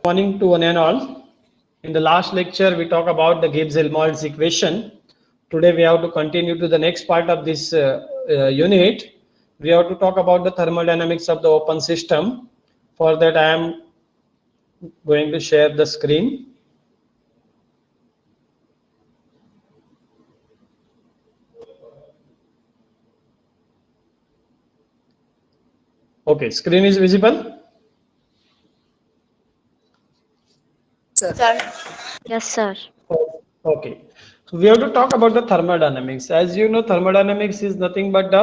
Morning to one and all. In the last lecture, we talk about the Gibbs-Helmholtz equation. Today, we have to continue to the next part of this unit. We have to talk about the thermodynamics of the open system. For that, I am going to share the screen. Okay, screen is visible. Sir. Yes, sir. Okay, so we have to talk about the thermodynamics. As you know, thermodynamics is nothing but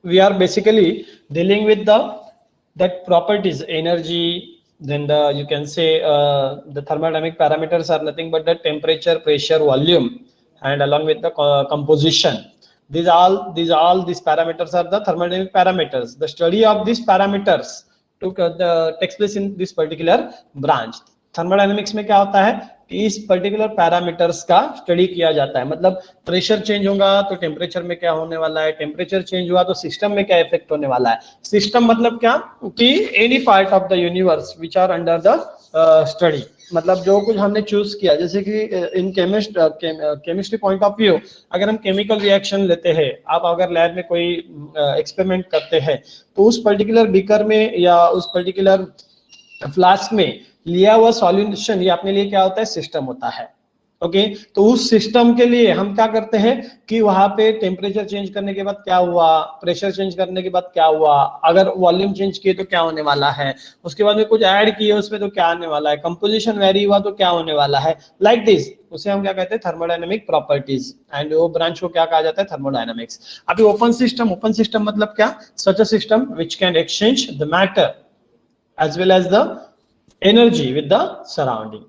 we are basically dealing with that properties, energy. Then you can say the thermodynamic parameters are nothing but the temperature, pressure, volume, and along with the composition. These parameters are the thermodynamic parameters. The study of these parameters takes place in this particular branch. Thermodynamics में क्या होता है कि इस particular parameters का study किया जाता है. मतलब प्रेशर चेंज होगा तो टेम्परेचर में क्या होने वाला है, टेम्परेचर चेंज हुआ तो सिस्टम में क्या इफेक्ट होने वाला है. सिस्टम मतलब क्या कि any part of the universe which are under the study. मतलब जो कुछ हमने चूज किया, जैसे कि in chemistry point of view अगर हम केमिकल रिएक्शन लेते हैं, आप अगर लैब में कोई एक्सपेरिमेंट करते हैं तो उस पर्टिकुलर बीकर में या उस पर्टिकुलर फ्लास्क में लिया हुआ सॉल्यूशन ये अपने लिए क्या होता है, सिस्टम होता है. ओके, तो उस सिस्टम के लिए हम क्या करते हैं कि वहां पे टेम्परेचर चेंज करने के बाद क्या हुआ, प्रेशर चेंज करने के बाद क्या हुआ, अगर वॉल्यूम चेंज किए तो क्या होने वाला है, उसके बाद में कुछ ऐड किए उसमें तो क्या आने वाला है, कंपोजिशन वेरी हुआ तो क्या होने वाला है, लाइक दिस. उसे हम क्या कहते हैं, थर्मोडायनेमिक प्रॉपर्टीज. एंड वो ब्रांच को क्या कहा जाता है, थर्मोडायनेमिक्स. अभी ओपन सिस्टम मतलब क्या, such a system which can exchange the matter as well as the energy with the surrounding.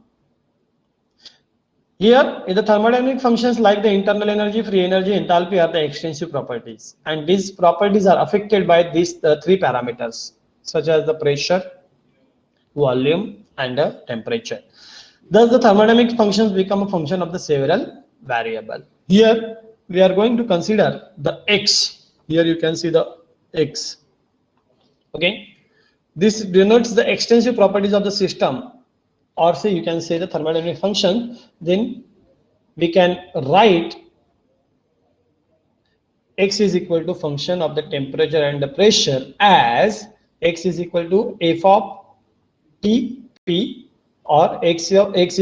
Here in the thermodynamic functions like the internal energy, free energy, enthalpy are the extensive properties, and these properties are affected by these three parameters such as the pressure, volume and temperature. Thus the thermodynamic functions become a function of the several variable. Here we are going to consider the x. Here you can see the x. Okay, this denotes the extensive properties of the system, or say you can say the thermodynamic function. Then we can write x is equal to function of the temperature and the pressure as x is equal to f of t p or x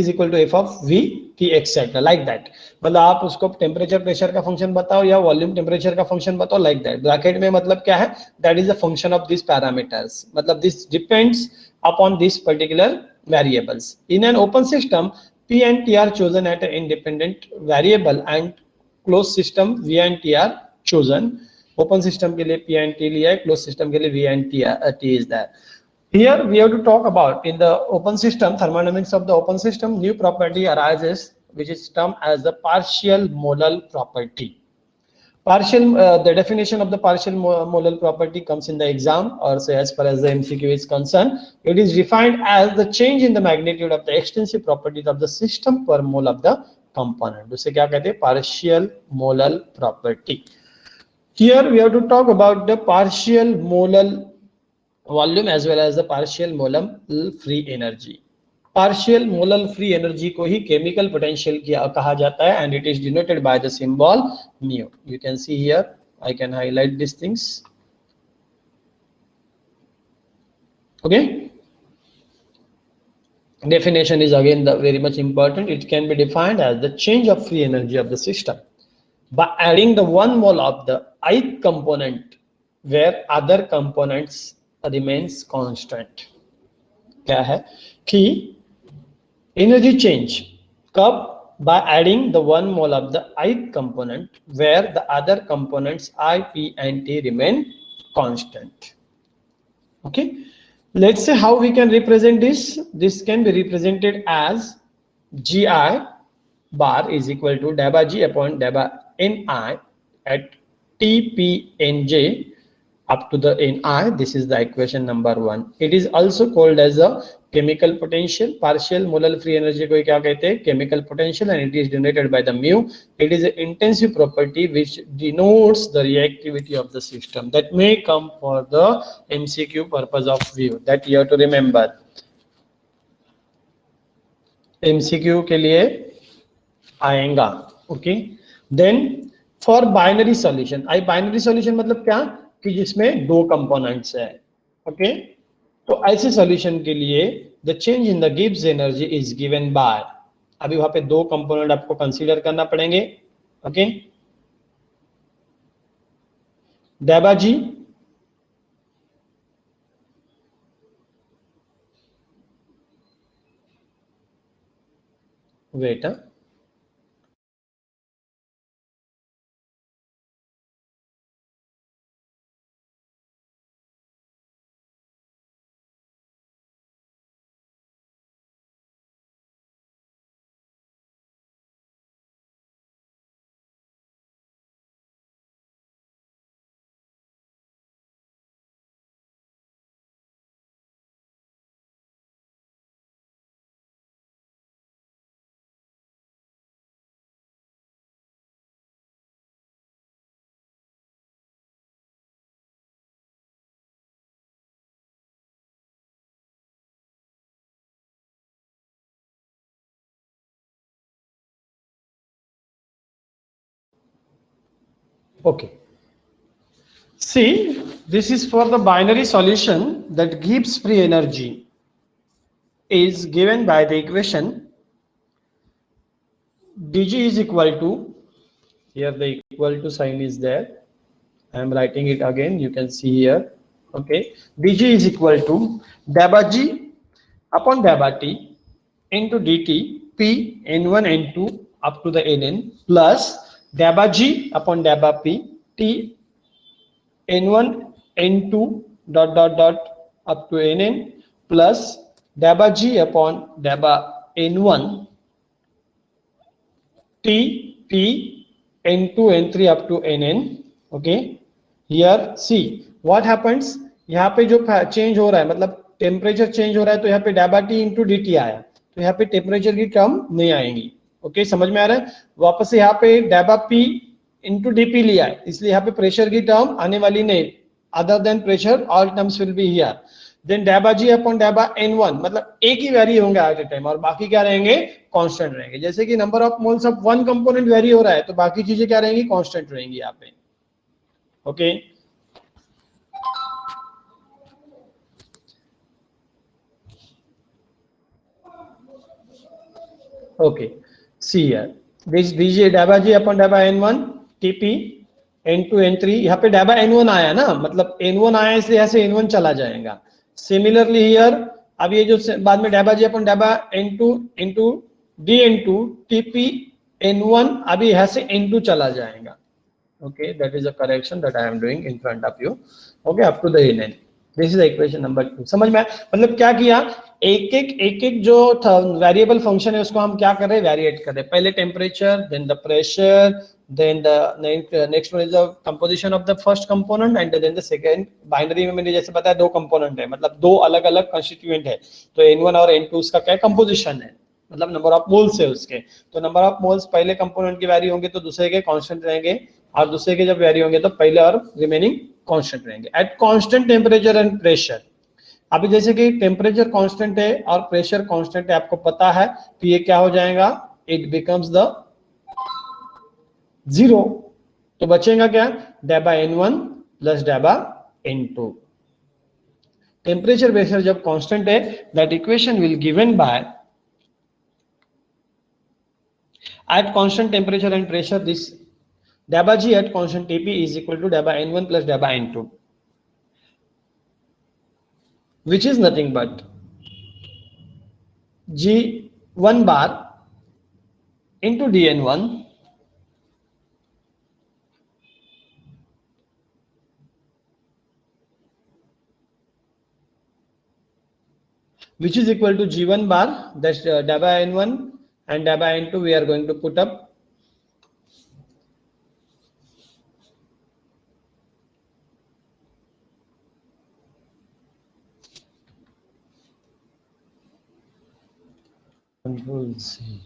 is equal to f of v t etc. like that. मतलब आप उसको temperature pressure का function बताओ या volume temperature का function बताओ, like that. Bracket में मतलब क्या है, that is the function of this parameters. मतलब this depends upon this particular variables. In an open system p and t are chosen at an independent variable and closed system v and t are chosen. Open system के लिए p and t लिया है, close system के लिए v and t is there. Here we have to talk about in the open system, thermodynamics of the open system, new property arises which is termed as the partial molal property. The definition of the partial molal property comes in the exam, or say as far as the MCQ is concerned, it is defined as the change in the magnitude of the extensive properties of the system per mole of the component. उसे क्या कहते हैं, partial molal property. Here we have to talk about the partial molal volume as well as the partial molal free energy. Partial molal free energy को ही chemical potential कहा जाता है, and it is denoted by the symbol mu. You can see here, I can highlight this things. Okay, definition is again very much important. It can be defined as the change of free energy of the system by adding the 1 mole of the ith component where other components remains constant. क्या है कि energy change कब, by adding the 1 mole of the ith component where the other components I, P and T remain constant. Okay, let's say how we can represent this. This can be represented as Gi bar is equal to delta G upon delta Ni at T, P, Nj up to the Ni. This is the equation number 1. It is also called as a chemical potential. Partial molar free energy को क्या कहते हैं? Chemical potential, and it is denoted by the mu. It is an intensive property which denotes the reactivity of the system. That may come for the MCQ purpose of view. That you have to remember. MCQ के लिए आएगा. Okay. Then for binary solution, binary solution मतलब क्या कि जिसमें दो components है. Okay, तो ऐसे सॉल्यूशन के लिए the change in the Gibbs energy is given by, अभी वहां पे दो कंपोनेंट आपको कंसीडर करना पड़ेंगे. ओके, डेबाजी wait, okay. See, this is for the binary solution that Gibbs free energy is given by the equation dg is equal to, here the equal to sign is there, I am writing it again, you can see here. Okay, dg is equal to delta g upon delta t into dt p n1 n2 up to the nn plus delta g upon delta p t n1 n2 dot up to nn plus delta g upon delta n1 t p n2 n3 up to nn. Okay, here see what happens, यहाँ पे जो change हो रहा है मतलब temperature change हो रहा है, तो यहाँ पे डेबा टी इंटू डी टी आया, तो यहाँ पे टेम्परेचर की टर्म नहीं आएंगी. ओके, समझ में आ रहा है? वापस से यहाँ पे डेबा पी इंटू डीपी लिया है, इसलिए यहाँ पे प्रेशर की टर्म आने वाली नहीं, other than pressure all terms will be here. Then डेबा जी अपॉन डेबा n1 मतलब एक ही वेरी होंगे एट ए टाइम, और बाकी क्या रहेंगे? कांस्टेंट रहेंगे. जैसे कि number of moles of one component vary हो रहा है, तो बाकी चीजें क्या रहेंगी? कांस्टेंट रहेंगी यहाँ पे. Okay, okay, see here this dj डेबा जी अपन डेबा n1 tp n2 n3, यहाँ पे डेबा n1 आया ना, मतलब n1 आया इसलिए यहाँ से n1 चला जाएगा. सिमिलरली हियर अब ये जो बाद में डेबा G upon डेबा n2 into dn2 tp n1 अभी यहाँ से n2 चला जाएगा. Okay, that is a correction that I am doing in front of you. Okay, up to the nn. This is the equation number 2. समझ में? मतलब क्या किया, एक एक जो वेरिएबल फंक्शन है उसको हम क्या कर रहे हैं? वेरिएट कर रहे हैं. पहले temperature, then the pressure, then the next one is the composition of the first component, and then the second. Binary में मैंने जैसे बताया दो कंपोनेंट है, मतलब दो अलग अलग कंस्टिट्यूएंट है, तो n1 और n2 उसका क्या कंपोजिशन है, मतलब नंबर ऑफ मोल्स है उसके. तो नंबर ऑफ मोल्स पहले कंपोनेंट की वैरी होंगे तो दूसरे के कांस्टेंट रहेंगे, और दूसरे के जब वैरी होंगे तो पहले और रिमेनिंग कांस्टेंट रहेंगे at constant temperature and pressure. अभी जैसे कि टेम्परेचर कांस्टेंट है और प्रेशर कांस्टेंट है, आपको पता है, तो ये क्या हो जाएगा? It becomes the 0. तो बचेगा क्या? डेबा n1 प्लस डेबा n2. टेम्परेचर प्रेशर जब कांस्टेंट है, that equation will given by at constant temperature and pressure, this delta G at constant Tp is equal to delta N1 plus delta N2, which is nothing but G1 bar into dN1 which is equal to G1 bar, that's delta N1, and delta N2 we are going to put up. Control C.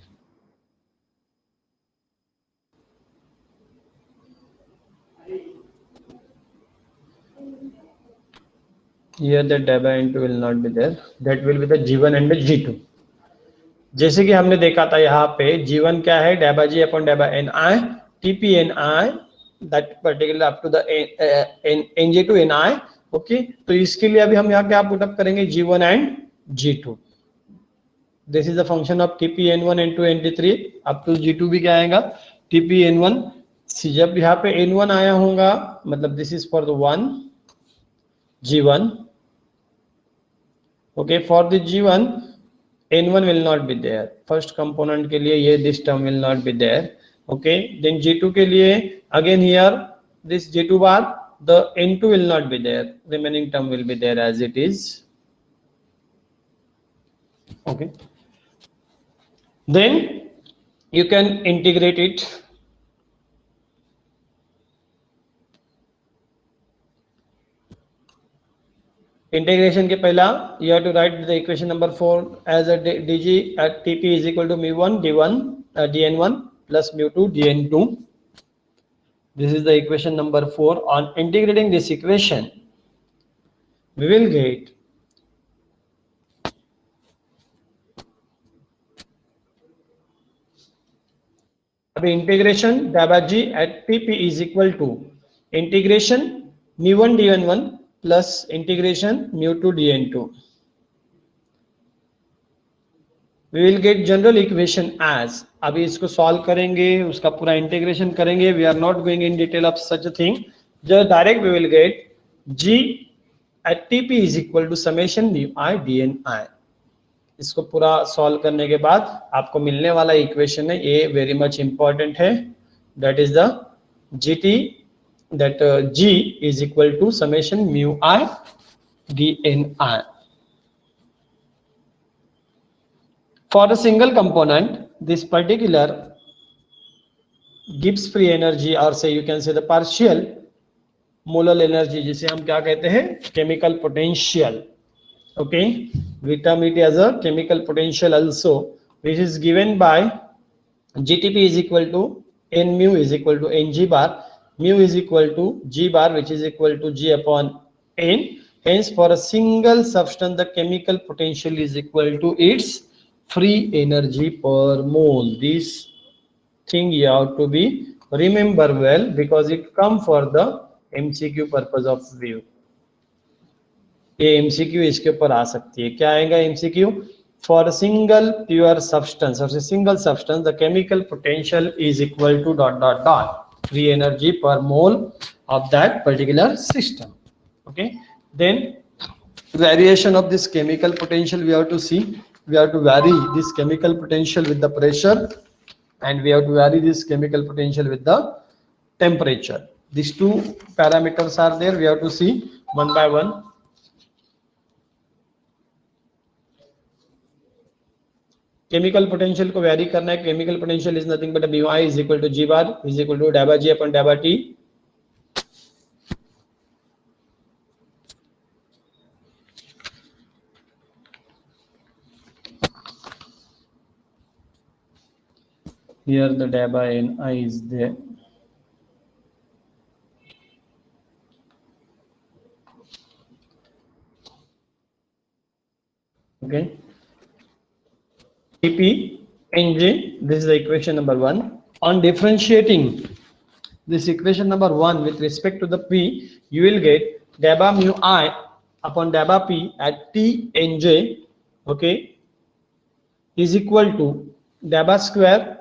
Here the DABA N2 will not be there. That will be the G1 and the G2. जैसे कि हमने देखा था यहाँ पे G1 क्या है, DABA G upon DABA Ni, TP Ni, that particular up to the Nj to Ni. Okay, तो इसके लिए अभी हम यहाँ क्या पुटअप करेंगे, G1 and G2. This is the function of TP N1 N2 N3 up to G2 भी क्या आएगा, TP N1. जब यहाँ पे N1 आया होगा मतलब this is for the 1 G1. Okay, for the G1 N1 will not be there. First component के लिए ये this term will not be there. Okay, then G2 के लिए again here this G2 bar, the N2 will not be there. Remaining term will be there as it is. Okay. Then you can integrate it. Integration के पहला you have to write the equation number 4 as a dg at TP is equal to mu1 d1 dn1 plus mu2 dn2. This is the equation number 4. On integrating this equation, we will get integration DABA G at TP is equal to integration mu1 dn1 plus integration mu2 dn2. We will get general equation as, अभी इसको solve करेंगे, उसका पूरा integration करेंगे. We are not going in detail of such a thing. Just direct we will get G at TP is equal to summation mu I dni. इसको पूरा solve करने के बाद आपको मिलने वाला इक्वेशन है, ये वेरी मच इंपॉर्टेंट है. That is the GT that G is equal to summation mu I dni. For a single component, this particular Gibbs free energy, or say you can say the partial molar energy, जिसे हम क्या कहते हैं, chemical potential. Okay, we term it as a chemical potential also, which is given by GTP is equal to N mu is equal to Ng bar, mu is equal to G bar, which is equal to G upon N. Hence, for a single substance, the chemical potential is equal to its free energy per mole. This thing you have to be remember well because it come for the MCQ purpose of view. ये MCQ इसके ऊपर आ सकती है. क्या आएगा MCQ? For a single pure substance or a single substance, the chemical potential is equal to dot dot dot free energy per mole of that particular system. Okay. Then variation of this chemical potential we have to see. We have to vary this chemical potential with the pressure, and we have to vary this chemical potential with the temperature. These two parameters are there. We have to see one by one. Chemical potential को vary करना है. Chemical potential is nothing but mu I is equal to G bar is equal to DABA G upon DABA T. Here the DABA Ni is there. Okay. TP Nj, this is the equation number 1. On differentiating this equation number 1 with respect to the P, you will get DABA mu I upon DABA P at T Nj, okay, is equal to DABA square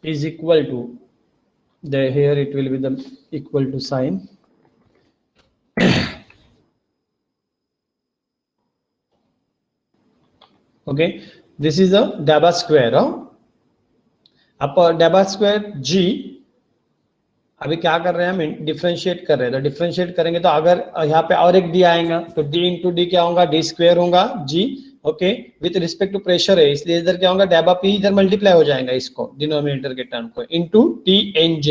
is equal to the, here it will be the equal to sign. Okay, this is a DABA square. DABA square G. अभी क्या कर रहे हैं हम, differentiate कर रहे हैं. तो डिफरेंशिएट करेंगे तो अगर यहाँ पे और एक D आएगा तो D इंटू डी क्या होगा, D स्क्वायर होगा G. Okay, with respect to pressure है इसलिए इधर क्या होगा, DABA P इधर मल्टीप्लाई हो जाएगा इसको डिनोमिनेटर के टर्म को into T Nj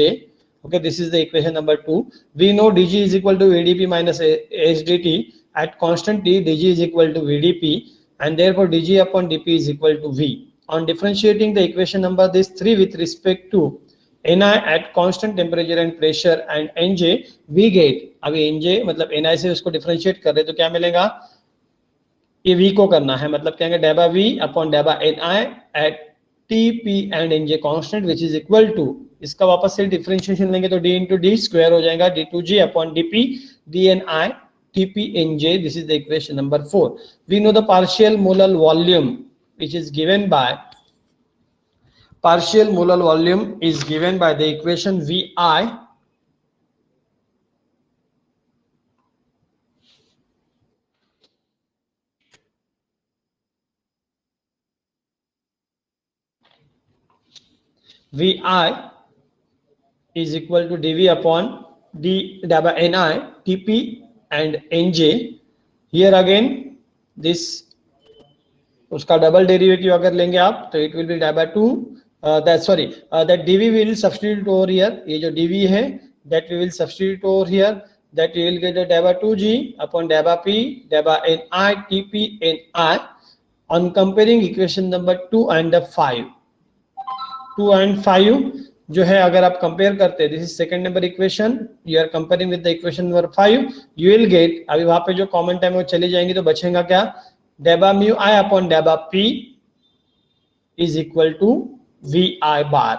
Okay, this is the equation number 2. We know dg is equal to vdp minus hdt. At constant t, dg is equal to vdp, and therefore dg upon dp is equal to v. On differentiating the equation number this 3 with respect to ni at constant temperature and pressure and nj, we get, अभी nj मतलब ni से उसको differentiate कर रहे तो क्या मिलेगा, ये v को करना है, मतलब क्या है डेबा v अपॉन डेबा ni at tp and nj constant which is equal to, इसका वापस से डिफरेंशिएशन लेंगे तो d into d स्क्वायर हो जाएगा d2g upon dp dni tp nj. This is the equation number 4. We know the partial molar volume which is given by, partial molar volume is given by the equation vi is equal to dv upon d dabba ni tp and nj. Here again this उसका double derivative अगर लेंगे आप तो it will be dabba 2 that sorry that dv will substitute over here, ये जो dv है that we will substitute over here, that we will get the dabba 2g upon dabba p dabba ni tp ni. On comparing equation number 2 and the 5, 2 and 5 जो है अगर आप compare करते हैं, this is second number equation, you are comparing with the equation number 5, you will get, अभी वहां पे जो कॉमन टाइम वो चली जाएंगी तो बचेगा क्या, डेबा म्यू आई अपॉन डेबा p is equal to v i bar.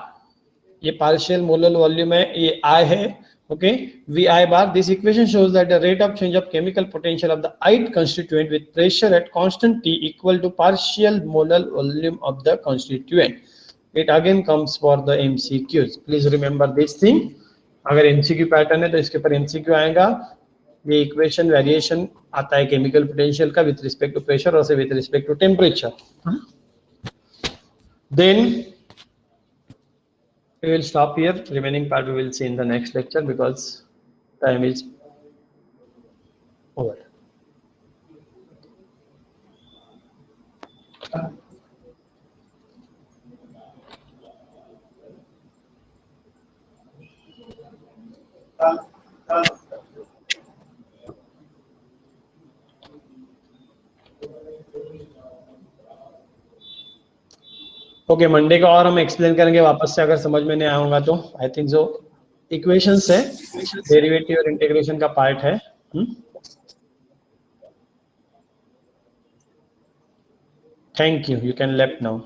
ये पार्शियल मोलर वॉल्यूम है, ये आई है. Okay, vi bar. This equation shows that the rate of change of chemical potential of the ith constituent with pressure at constant T equal to partial molar volume of the constituent. It again comes for the MCQs. Please remember this thing. अगर MCQ pattern है तो इसके ऊपर MCQ आएगा. ये equation variation आता है chemical potential का विथ रिस्पेक्ट टू प्रेशर और with respect to temperature. Then we will stop here. Remaining part we will see in the next lecture because time is over. Okay, Monday का और हम explain करेंगे वापस से, अगर समझ में नहीं आया होगा तो. आई थिंक जो इक्वेशंस है, डेरिवेटिव और इंटीग्रेशन का पार्ट है. Thank you. You can left now.